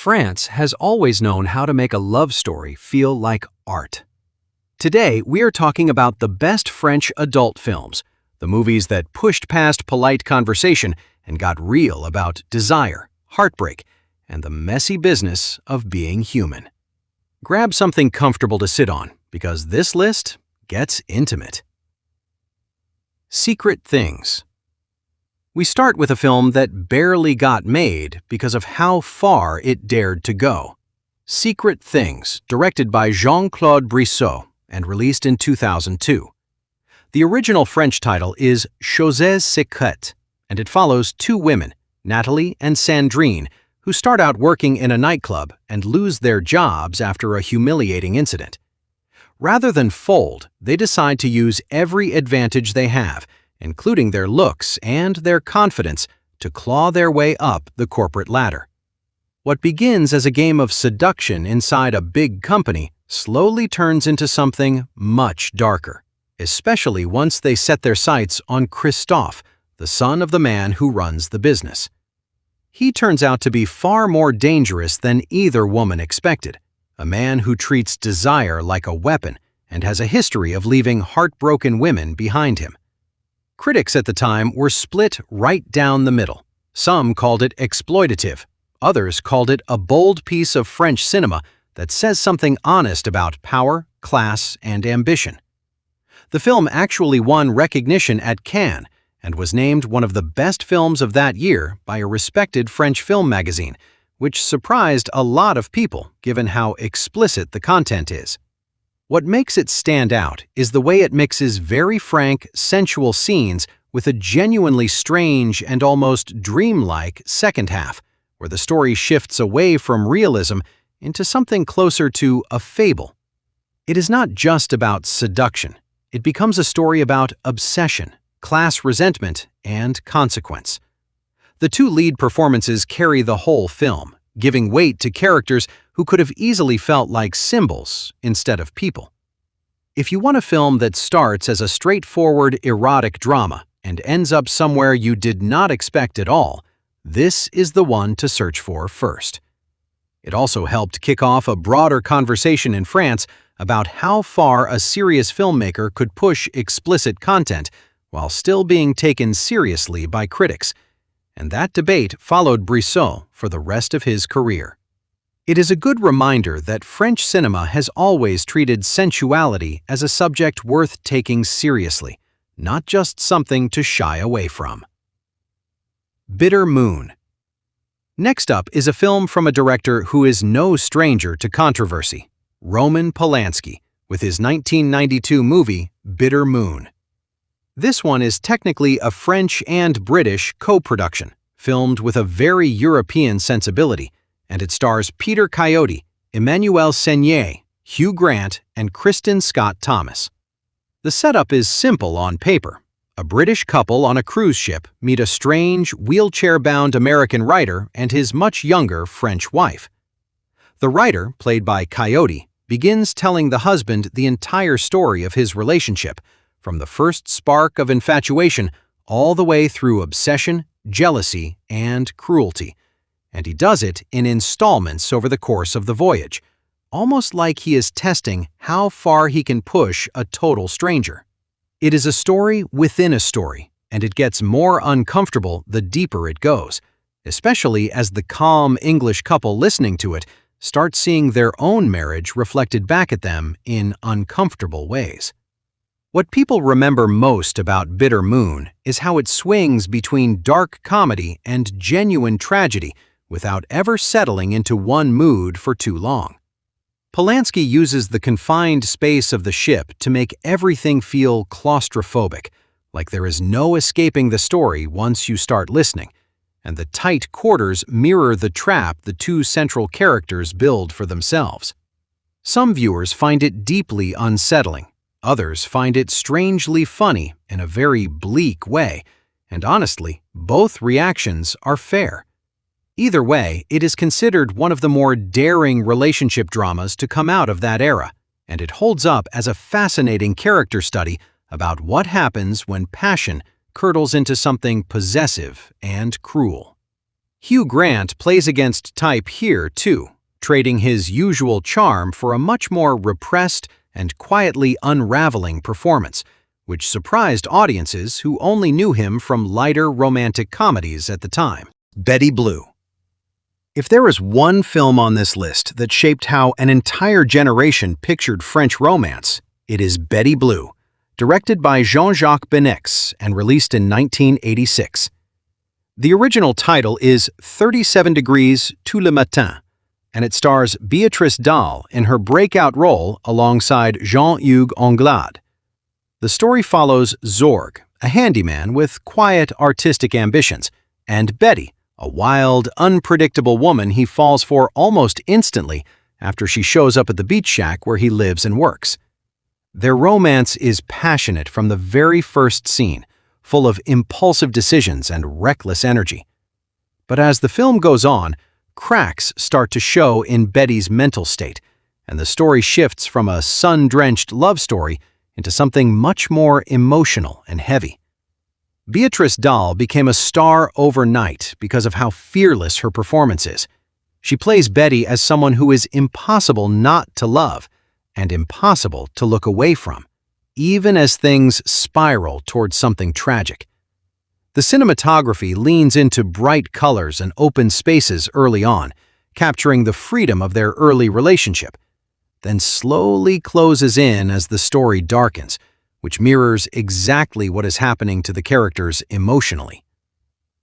France has always known how to make a love story feel like art. Today, we are talking about the best French adult films, the movies that pushed past polite conversation and got real about desire, heartbreak, and the messy business of being human. Grab something comfortable to sit on, because this list gets intimate. Secret Things. We start with a film that barely got made because of how far it dared to go. Secret Things, directed by Jean-Claude Brissot and released in 2002. The original French title is Choses Secrètes, and it follows two women, Natalie and Sandrine, who start out working in a nightclub and lose their jobs after a humiliating incident. Rather than fold, they decide to use every advantage they have, including their looks and their confidence, to claw their way up the corporate ladder. What begins as a game of seduction inside a big company slowly turns into something much darker, especially once they set their sights on Christophe, the son of the man who runs the business. He turns out to be far more dangerous than either woman expected, a man who treats desire like a weapon and has a history of leaving heartbroken women behind him. Critics at the time were split right down the middle. Some called it exploitative. Others called it a bold piece of French cinema that says something honest about power, class, and ambition. The film actually won recognition at Cannes and was named one of the best films of that year by a respected French film magazine, which surprised a lot of people given how explicit the content is. What makes it stand out is the way it mixes very frank, sensual scenes with a genuinely strange and almost dreamlike second half, where the story shifts away from realism into something closer to a fable. It is not just about seduction. It becomes a story about obsession, class resentment, and consequence. The two lead performances carry the whole film, giving weight to characters who could have easily felt like symbols instead of people. If you want a film that starts as a straightforward erotic drama and ends up somewhere you did not expect at all, this is the one to search for first. It also helped kick off a broader conversation in France about how far a serious filmmaker could push explicit content while still being taken seriously by critics, and that debate followed Brissot for the rest of his career. It is a good reminder that French cinema has always treated sensuality as a subject worth taking seriously, not just something to shy away from. Bitter Moon. Next up is a film from a director who is no stranger to controversy, Roman Polanski, with his 1992 movie Bitter Moon. This one is technically a French and British co-production, filmed with a very European sensibility, and it stars Peter Coyote, Emmanuelle Seigner, Hugh Grant, and Kristen Scott Thomas. The setup is simple on paper. A British couple on a cruise ship meet a strange, wheelchair-bound American writer and his much younger French wife. The writer, played by Coyote, begins telling the husband the entire story of his relationship, from the first spark of infatuation all the way through obsession, jealousy, and cruelty. And he does it in installments over the course of the voyage, almost like he is testing how far he can push a total stranger. It is a story within a story, and it gets more uncomfortable the deeper it goes, especially as the calm English couple listening to it start seeing their own marriage reflected back at them in uncomfortable ways. What people remember most about Bitter Moon is how it swings between dark comedy and genuine tragedy without ever settling into one mood for too long. Polanski uses the confined space of the ship to make everything feel claustrophobic, like there is no escaping the story once you start listening, and the tight quarters mirror the trap the two central characters build for themselves. Some viewers find it deeply unsettling. Others find it strangely funny in a very bleak way, and honestly, both reactions are fair. Either way, it is considered one of the more daring relationship dramas to come out of that era, and it holds up as a fascinating character study about what happens when passion curdles into something possessive and cruel. Hugh Grant plays against type here, too, trading his usual charm for a much more repressed and quietly unraveling performance, which surprised audiences who only knew him from lighter romantic comedies at the time. Betty Blue. If there is one film on this list that shaped how an entire generation pictured French romance, it is Betty Blue, directed by Jean-Jacques Benex and released in 1986. The original title is 37 Degrees tout le matin, and it stars Béatrice Dalle in her breakout role alongside Jean-Hugues Anglade. The story follows Zorg, a handyman with quiet artistic ambitions, and Betty, a wild, unpredictable woman he falls for almost instantly after she shows up at the beach shack where he lives and works. Their romance is passionate from the very first scene, full of impulsive decisions and reckless energy. But as the film goes on, cracks start to show in Betty's mental state, and the story shifts from a sun-drenched love story into something much more emotional and heavy. Béatrice Dalle became a star overnight because of how fearless her performance is. She plays Betty as someone who is impossible not to love and impossible to look away from, even as things spiral towards something tragic. The cinematography leans into bright colors and open spaces early on, capturing the freedom of their early relationship, then slowly closes in as the story darkens, which mirrors exactly what is happening to the characters emotionally.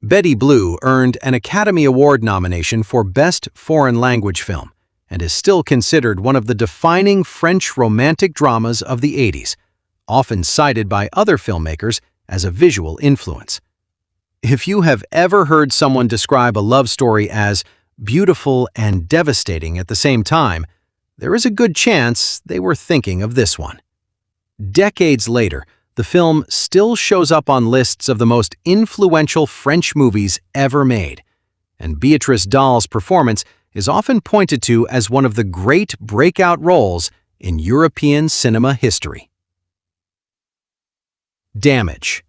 Betty Blue earned an Academy Award nomination for Best Foreign Language Film and is still considered one of the defining French romantic dramas of the 80s, often cited by other filmmakers as a visual influence. If you have ever heard someone describe a love story as beautiful and devastating at the same time, there is a good chance they were thinking of this one. Decades later, the film still shows up on lists of the most influential French movies ever made, and Béatrice Dalle's performance is often pointed to as one of the great breakout roles in European cinema history. Damage.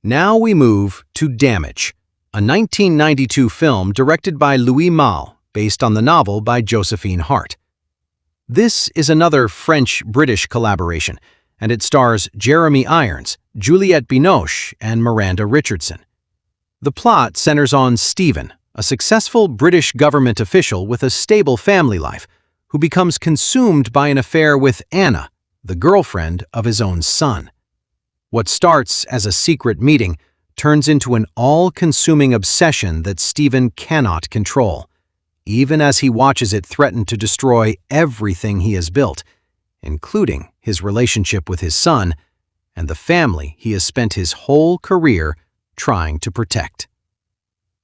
Now we move to Damage, a 1992 film directed by Louis Malle, based on the novel by Josephine Hart. This is another French-British collaboration, and it stars Jeremy Irons, Juliette Binoche, and Miranda Richardson. The plot centers on Stephen, a successful British government official with a stable family life, who becomes consumed by an affair with Anna, the girlfriend of his own son. What starts as a secret meeting turns into an all-consuming obsession that Stephen cannot control, even as he watches it threaten to destroy everything he has built, including his relationship with his son and the family he has spent his whole career trying to protect.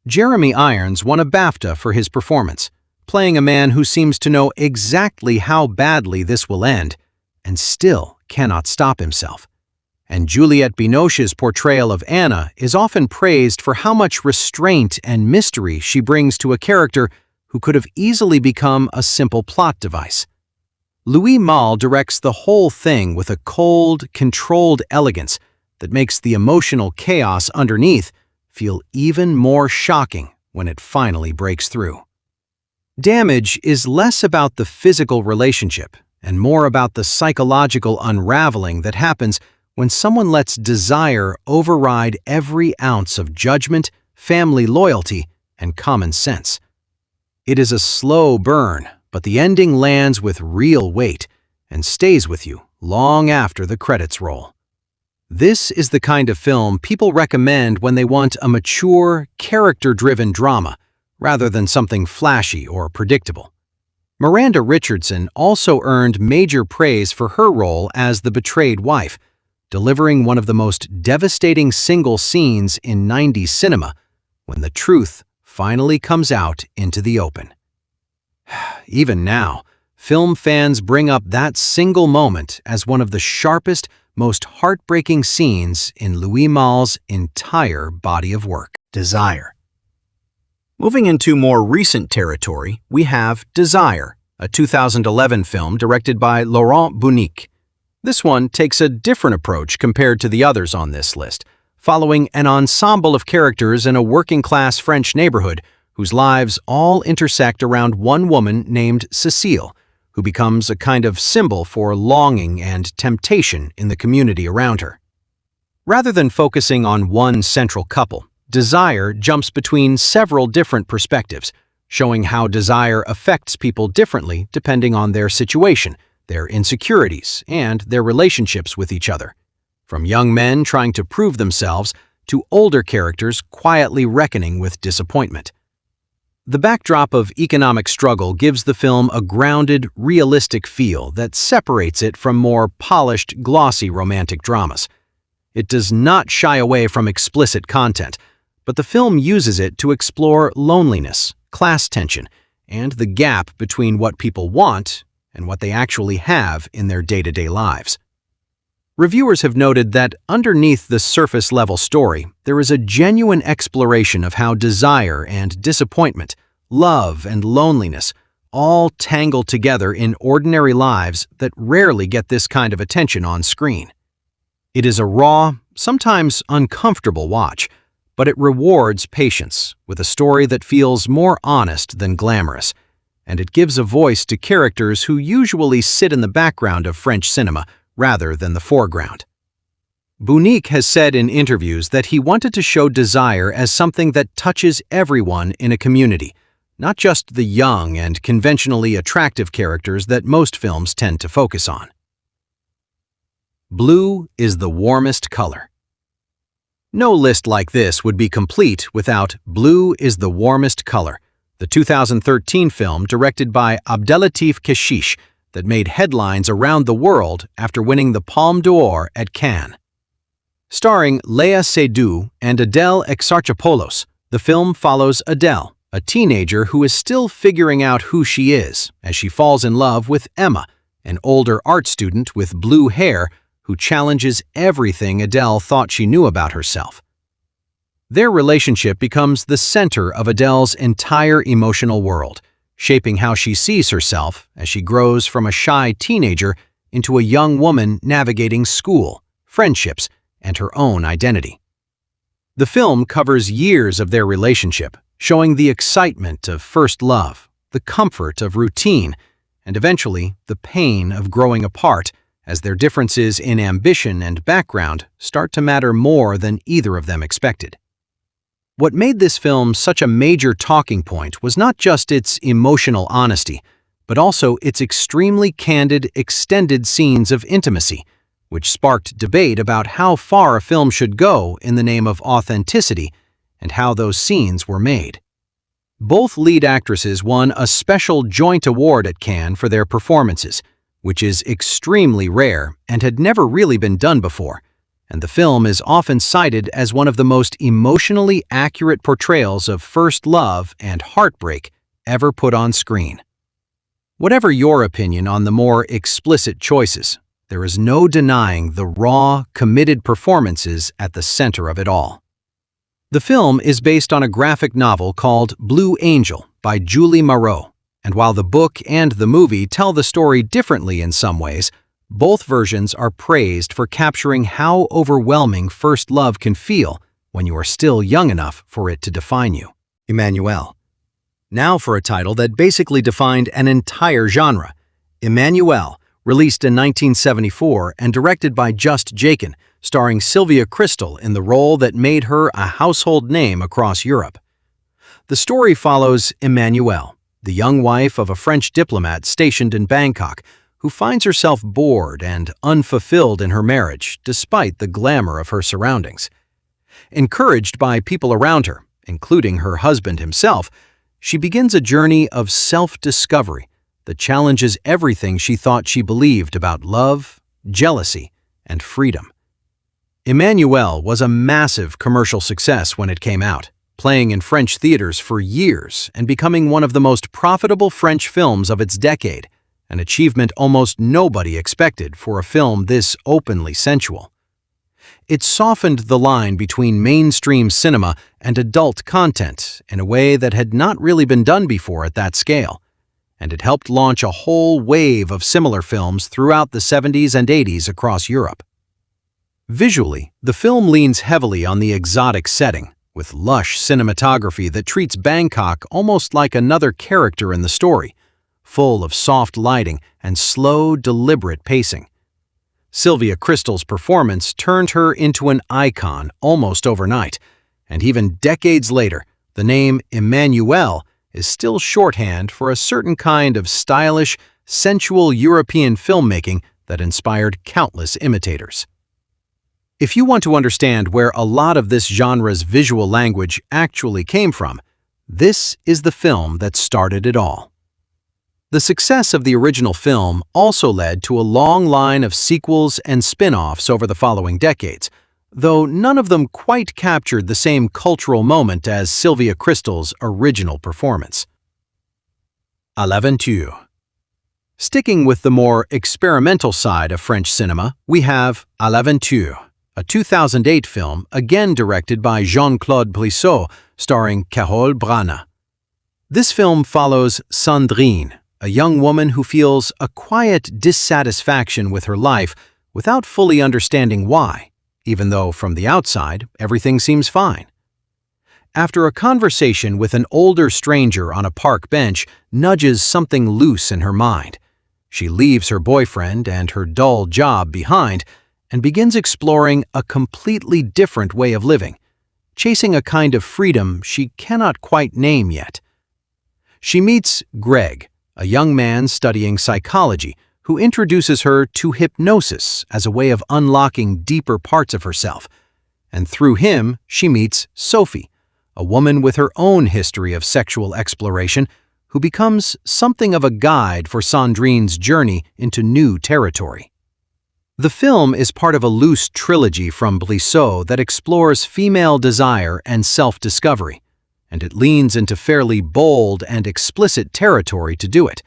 Jeremy Irons won a BAFTA for his performance, playing a man who seems to know exactly how badly this will end and still cannot stop himself. And Juliette Binoche's portrayal of Anna is often praised for how much restraint and mystery she brings to a character who could have easily become a simple plot device. Louis Malle directs the whole thing with a cold, controlled elegance that makes the emotional chaos underneath feel even more shocking when it finally breaks through. Damage is less about the physical relationship and more about the psychological unraveling that happens when someone lets desire override every ounce of judgment, family loyalty, and common sense. It is a slow burn, but the ending lands with real weight and stays with you long after the credits roll. This is the kind of film people recommend when they want a mature, character-driven drama, rather than something flashy or predictable. Miranda Richardson also earned major praise for her role as the betrayed wife, delivering one of the most devastating single scenes in 90s cinema when the truth finally comes out into the open. Even now, film fans bring up that single moment as one of the sharpest, most heartbreaking scenes in Louis Malle's entire body of work. Desire. Moving into more recent territory, we have Desire, a 2011 film directed by Laurent Bunique. This one takes a different approach compared to the others on this list, following an ensemble of characters in a working-class French neighborhood whose lives all intersect around one woman named Cécile, who becomes a kind of symbol for longing and temptation in the community around her. Rather than focusing on one central couple, Desire jumps between several different perspectives, showing how desire affects people differently depending on their situation, their insecurities, and their relationships with each other. From young men trying to prove themselves to older characters quietly reckoning with disappointment. The backdrop of economic struggle gives the film a grounded, realistic feel that separates it from more polished, glossy romantic dramas. It does not shy away from explicit content, but the film uses it to explore loneliness, class tension, and the gap between what people want and what they actually have in their day-to-day lives. Reviewers have noted that underneath the surface-level story, there is a genuine exploration of how desire and disappointment, love and loneliness all tangle together in ordinary lives that rarely get this kind of attention on screen. It is a raw, sometimes uncomfortable watch, but it rewards patience with a story that feels more honest than glamorous, and it gives a voice to characters who usually sit in the background of French cinema rather than the foreground. Bunique has said in interviews that he wanted to show desire as something that touches everyone in a community, not just the young and conventionally attractive characters that most films tend to focus on. Blue is the warmest color. No list like this would be complete without Blue is the Warmest Color, the 2013 film directed by Abdelatif Kechiche that made headlines around the world after winning the Palme d'Or at Cannes. Starring Léa Seydoux and Adèle Exarchopoulos, the film follows Adèle, a teenager who is still figuring out who she is as she falls in love with Emma, an older art student with blue hair who challenges everything Adèle thought she knew about herself. Their relationship becomes the center of Adèle's entire emotional world, shaping how she sees herself as she grows from a shy teenager into a young woman navigating school, friendships, and her own identity. The film covers years of their relationship, showing the excitement of first love, the comfort of routine, and eventually the pain of growing apart as their differences in ambition and background start to matter more than either of them expected. What made this film such a major talking point was not just its emotional honesty, but also its extremely candid, extended scenes of intimacy, which sparked debate about how far a film should go in the name of authenticity and how those scenes were made. Both lead actresses won a special joint award at Cannes for their performances, which is extremely rare and had never really been done before, and the film is often cited as one of the most emotionally accurate portrayals of first love and heartbreak ever put on screen. Whatever your opinion on the more explicit choices, there is no denying the raw, committed performances at the center of it all. The film is based on a graphic novel called Blue Angel by Julie Marot, and while the book and the movie tell the story differently in some ways, both versions are praised for capturing how overwhelming first love can feel when you are still young enough for it to define you. Emmanuelle. Now for a title that basically defined an entire genre. Emmanuelle, released in 1974 and directed by Just Jakin, starring Sylvia Kristel in the role that made her a household name across Europe. The story follows Emmanuelle, the young wife of a French diplomat stationed in Bangkok, who finds herself bored and unfulfilled in her marriage despite the glamour of her surroundings. Encouraged by people around her, including her husband himself, she begins a journey of self-discovery that challenges everything she thought she believed about love, jealousy, and freedom. Emmanuelle was a massive commercial success when it came out, playing in French theaters for years and becoming one of the most profitable French films of its decade, an achievement almost nobody expected for a film this openly sensual. It softened the line between mainstream cinema and adult content in a way that had not really been done before at that scale, and it helped launch a whole wave of similar films throughout the 70s and 80s across Europe. Visually, the film leans heavily on the exotic setting, with lush cinematography that treats Bangkok almost like another character in the story, full of soft lighting and slow, deliberate pacing. Sylvia Crystal's performance turned her into an icon almost overnight, and even decades later, the name Emmanuelle is still shorthand for a certain kind of stylish, sensual European filmmaking that inspired countless imitators. If you want to understand where a lot of this genre's visual language actually came from, this is the film that started it all. The success of the original film also led to a long line of sequels and spin-offs over the following decades, though none of them quite captured the same cultural moment as Sylvia Crystal's original performance. À l'aventure. Sticking with the more experimental side of French cinema, we have À l'aventure, a 2008 film again directed by Jean-Claude Brissot, starring Carole Brana. This film follows Sandrine, a young woman who feels a quiet dissatisfaction with her life without fully understanding why, even though from the outside everything seems fine. After a conversation with an older stranger on a park bench nudges something loose in her mind, she leaves her boyfriend and her dull job behind and begins exploring a completely different way of living, chasing a kind of freedom she cannot quite name yet. She meets Greg, a young man studying psychology, who introduces her to hypnosis as a way of unlocking deeper parts of herself. And through him, she meets Sophie, a woman with her own history of sexual exploration, who becomes something of a guide for Sandrine's journey into new territory. The film is part of a loose trilogy from Brissot that explores female desire and self-discovery, and it leans into fairly bold and explicit territory to do it,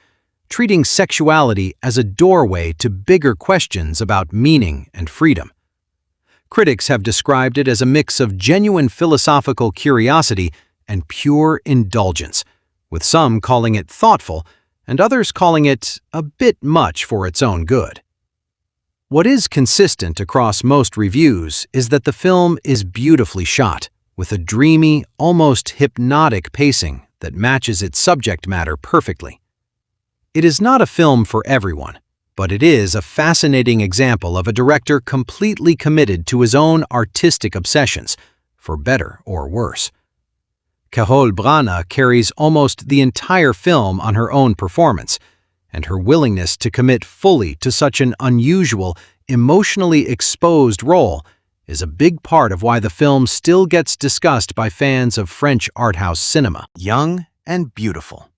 treating sexuality as a doorway to bigger questions about meaning and freedom. Critics have described it as a mix of genuine philosophical curiosity and pure indulgence, with some calling it thoughtful and others calling it a bit much for its own good. What is consistent across most reviews is that the film is beautifully shot, with a dreamy, almost hypnotic pacing that matches its subject matter perfectly. It is not a film for everyone, but it is a fascinating example of a director completely committed to his own artistic obsessions, for better or worse. Carole Brana carries almost the entire film on her own performance, and her willingness to commit fully to such an unusual, emotionally exposed role is a big part of why the film still gets discussed by fans of French art house cinema. Young and Beautiful.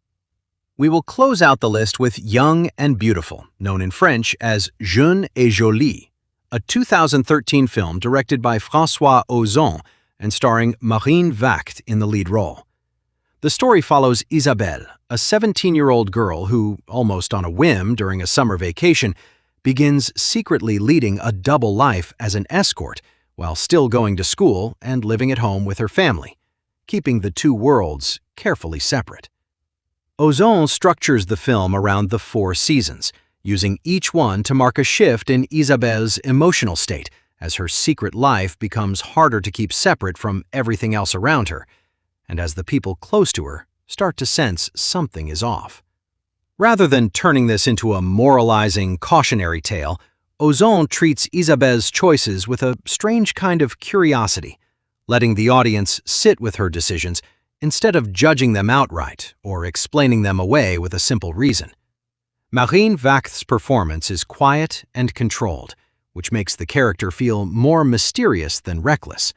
We will close out the list with Young and Beautiful, known in French as Jeune et Jolie, a 2013 film directed by François Ozon and starring Marine Vacht in the lead role. The story follows Isabelle, a 17-year-old girl who, almost on a whim during a summer vacation, begins secretly leading a double life as an escort while still going to school and living at home with her family, keeping the two worlds carefully separate. Ozon structures the film around the 4 seasons, using each one to mark a shift in Isabelle's emotional state as her secret life becomes harder to keep separate from everything else around her, and as the people close to her start to sense something is off. Rather than turning this into a moralizing, cautionary tale, Ozon treats Isabelle's choices with a strange kind of curiosity, letting the audience sit with her decisions instead of judging them outright or explaining them away with a simple reason. Marine Vacht's performance is quiet and controlled, which makes the character feel more mysterious than reckless.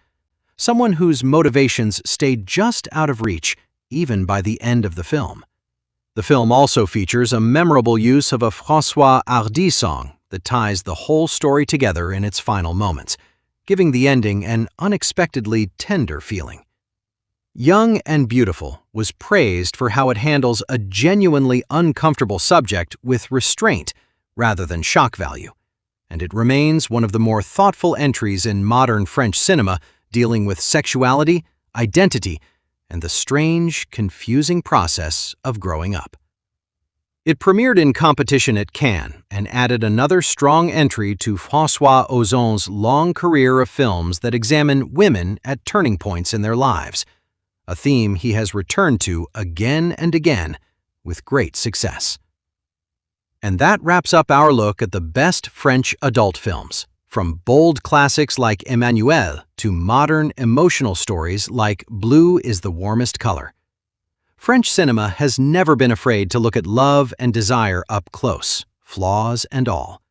Someone whose motivations stayed just out of reach even by the end of the film. The film also features a memorable use of a François Hardy song that ties the whole story together in its final moments, giving the ending an unexpectedly tender feeling. Young and Beautiful was praised for how it handles a genuinely uncomfortable subject with restraint rather than shock value, and it remains one of the more thoughtful entries in modern French cinema dealing with sexuality, identity, and the strange, confusing process of growing up. It premiered in competition at Cannes and added another strong entry to François Ozon's long career of films that examine women at turning points in their lives, a theme he has returned to again and again with great success. And that wraps up our look at the best French adult films, from bold classics like Emmanuelle to modern emotional stories like Blue is the Warmest Color. French cinema has never been afraid to look at love and desire up close, flaws and all.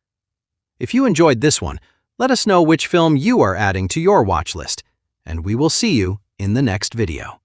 If you enjoyed this one, let us know which film you are adding to your watch list, and we will see you in the next video.